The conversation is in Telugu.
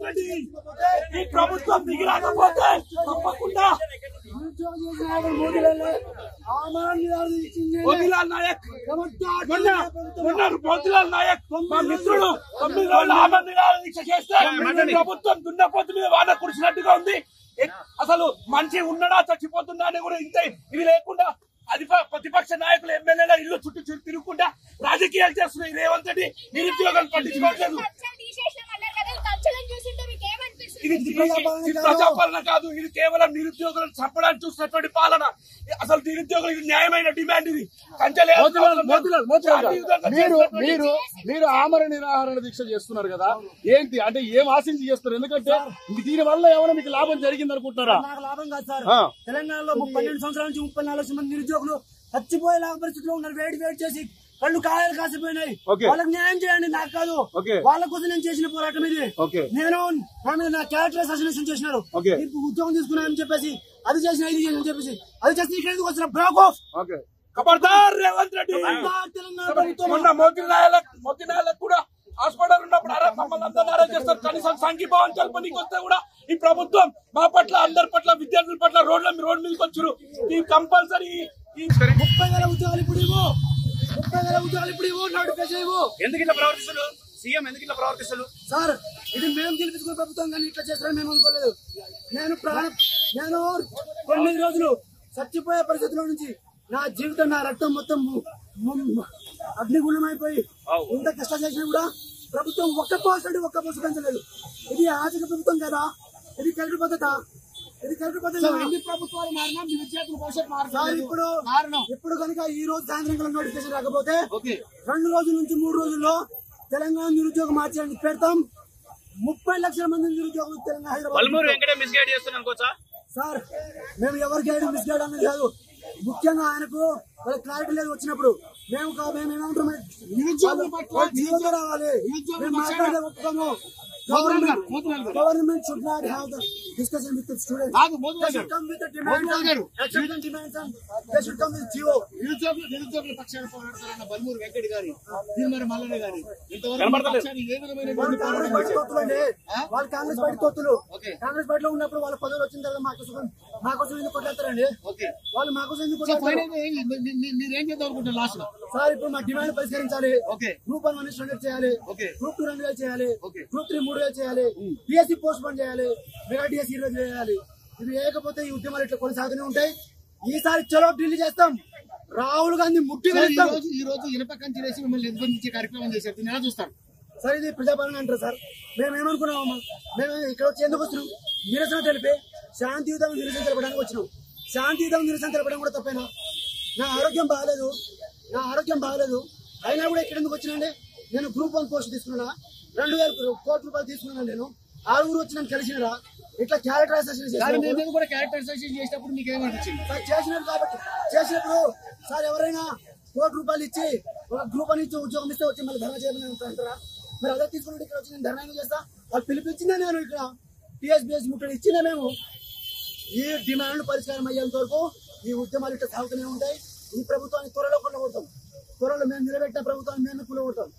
రెడ్డి ఈ ప్రభుత్వం దిగిరాకపోతే తప్పకుండా మోతీలాల్ నాయక్ మోతీలాల్ నాయక్ మా మిత్రుడు 9 రోజులు ఆమరణ నిరాహార దీక్ష చేస్తే ప్రభుత్వం దున్నపోతు మీద వాన కురిసినట్టుగా ఉంది. అసలు మనిషి ఉన్నాడా చచ్చిపోతుందా అని కూడా ఇంత ఇవి లేకుండా ప్రతిపక్ష నాయకులు ఎమ్మెల్యేల ఇల్లు చుట్టూ తిరుగుకుండా రాజకీయాలు చేస్తున్నాయి. రేవంత్ రెడ్డి నిరుద్యోగాలు పట్టించుకోవట్లేదు. ఇది ప్రజాపాలన కాదు, ఇది కేవలం నిరుద్యోగులను చంపడానికి చూసినటువంటి పాలన. అసలు నిరుద్యోగులు ఇది న్యాయమైన డిమాండ్. ఇది మీరు ఆమరణ నిరాహార దీక్ష చేస్తున్నారు కదా, ఏంటి అంటే ఏం ఆశించి చేస్తున్నారు? ఎందుకంటే దీని వల్ల ఏమైనా మీకు లాభం జరిగింది అనుకుంటున్నారా? నాకు లాభం కాదు సార్. తెలంగాణలో 12 సంవత్సరాల నుంచి 34 లక్షల మంది నిరుద్యోగులు చచ్చిపోయేలా పరిస్థితిలో ఉన్నారు. వేడి చేసి కళ్ళు కాయలు కాసిపోయినాయి. వాళ్ళకి న్యాయం చేయండి, నాకు కాదు. వాళ్ళ కోసం నేను చేసిన పోరాటం ఇది. నేను నా క్యారెక్టర్ అసోసియేషన్ చేసినారు, ఉద్యోగం తీసుకున్నానని చెప్పేసి అది చేసిన ఇది చేసిన చెప్పేసి అది చేసి ఇక్కడ ఎందుకు వచ్చిన బ్రేక్ ఆఫ్ ఖబర్దార్ రేవంత్ రెడ్డి. తెలంగాణ ప్రభుత్వం మోతీలాల్ కూడా హాస్పిటల్ ఉన్నప్పుడు మమ్మల్ని అందరూ అరెస్ట్ చేస్తారు. కనీసం సంఘీభావం తెలపనికి వస్తే కూడా ఈ ప్రభుత్వం మా పట్ల అందరి పట్ల విద్యార్థుల పట్ల రోడ్ మీదకి వచ్చారు. ఈ కంపల్సరీ 30,000 ఉద్యోగాలు ఇప్పుడు ఇవ్వు, 30,000 ఉద్యోగాలు ఇప్పుడు ఇవ్వు, నోటిఫికేషన్ ఇవ్వు. ఎందుకు ఇట్లా ప్రవర్తిస్తారు? సీఎం ఎందుకు ఇట్లా ప్రవర్తిస్తారు? సార్ ఇది మేము గెలిపించుకున్న ప్రభుత్వం కానీ ఇట్లా చేస్తారని మేము అనుకోలేదు. నేను 9 రోజులు చచ్చిపోయే పరిస్థితిలో నుంచి నా జీవితం నా రక్తం మొత్తం అగ్నిగుణమైపోయి ఇంత కష్టం చేసినా కూడా ప్రభుత్వం ఒక్క పోస్ట్ పెంచలేదు. ఇది ఆర్థిక ప్రభుత్వం కదా, ఇది కరెక్ట్ పద్ధత? ఇది కరెక్ట్ పద్ధతి. ఎన్ని ప్రభుత్వాలు మారినా మీ విద్యార్థుల భవిష్యత్తు మారుతుంది. ఇప్పుడు కనుక ఈ రోజు సాయంత్రం నోటిఫికేషన్ రాకపోతే 2 రోజుల నుంచి 3 రోజుల్లో తెలంగాణ నిరుద్యోగ మార్చడానికి పెడతాం. 30 లక్షల మంది నిరుద్యోగులు తెలంగాణ హైదరాబాద్. సార్ మేము ఎవరికి మిస్గైడ్ అనేది కాదు, ముఖ్యంగా ఆయనకు వాళ్ళ క్లారిటీ లేదు వచ్చినప్పుడు మేము ఏమంటాం, నిరుద్యోగుల పట్ల రావాలి. మేము మాట్లాడే ఒప్పుకోము. Government should not have the discussion with the students. They should come with the demands and they should come with GO. నిరుద్యోగుల పక్షాన పోరాడతారన్న బల్మూరు వెంకట్ గారి, తిరుమల మల్లన్న గారి ఇంతవరకు ఏ విధమైన వాళ్ళు కాంగ్రెస్ పార్టీ తొత్తులు. కాంగ్రెస్ పార్టీలో ఉన్నప్పుడు వాళ్ళ పదవులు వచ్చిన తర్వాత మాకోసం ఎందుకు కొట్లాడతారండి? వాళ్ళు మాకోసం ఎందుకు మీరేం చేద్దాం అనుకుంటారు లాస్ట్? సార్ ఇప్పుడు మా డిమాండ్ పరిష్కరించాలి. గ్రూప్ 1 స్టాండర్డ్ చేయాలి, గ్రూప్ 2 2 చేయాలి, గ్రూప్ 3 3 చేయాలి, డిఎస్సీ పోస్ట్ పోన్ చేయాలి, మెగా డిఎస్సీ 20 చేయాలి. ఇవి లేకపోతే ఈ ఉద్యమాలు ఇట్లా కొనసాగుతూనే ఉంటాయి. ఈసారి చలో ఢిల్లీ చేస్తాం, రాహుల్ గాంధీ ముట్టి ఈ రోజు ఇనప కంచి వేసి మిమ్మల్ని నిర్బంధించే కార్యక్రమం చేశారు. ఎలా చూస్తారు సార్? ఇది ప్రజాపాలన అంటారు సార్. మేమేమనుకున్నామమ్మా, మేము ఇక్కడ వచ్చి ఎందుకు వచ్చినాం? నిరసన తెలిపి శాంతియుతంగా నిరసన తెలపడానికి వచ్చినాం. శాంతియుతంగా నిరసన తెలపడం కూడా తప్పేనా? నా ఆరోగ్యం బాగలేదు అయినా కూడా ఇక్కడ ఎందుకు వచ్చినండి? నేను గ్రూప్ 1 పోస్ట్ తీసుకున్నా, 2,000 కోట్ల రూపాయలు తీసుకున్నాను. నేను 6 వచ్చి నన్ను కలిసినరా? ఇట్లా క్యారెక్టర్ అసోసియేషన్ కూడా క్యారెక్టర్ అసోసియేషన్ చేసినప్పుడు మీకు ఏమనిపించింది? చేసినట్టు కాబట్టి చేసినప్పుడు సార్ ఎవరైనా 1 కోటి రూపాయలు ఇచ్చి ఒక గ్రూప్ 1 ఇచ్చి ఉద్యోగం ఇస్తే వచ్చి మళ్ళీ ధర్నా చేయమని అంటారా? మరి అదే తీసుకుని ఇక్కడ వచ్చి నేను ధర్నా చేస్తా. వాళ్ళు పిలిపించిందే నేను ఇక్కడ టీఎస్బీఎస్ ముట్టడి ఇచ్చిందే మేము. ఈ డిమాండ్ పరిష్కారం అయ్యేంత వరకు ఈ ఉద్యమాలు ఇట్లా సాగుతూనే ఉంటాయి. ఈ ప్రభుత్వాన్ని త్వరలో మేము నిలబెట్టిన ప్రభుత్వాన్ని మేము కూలగొడతాం.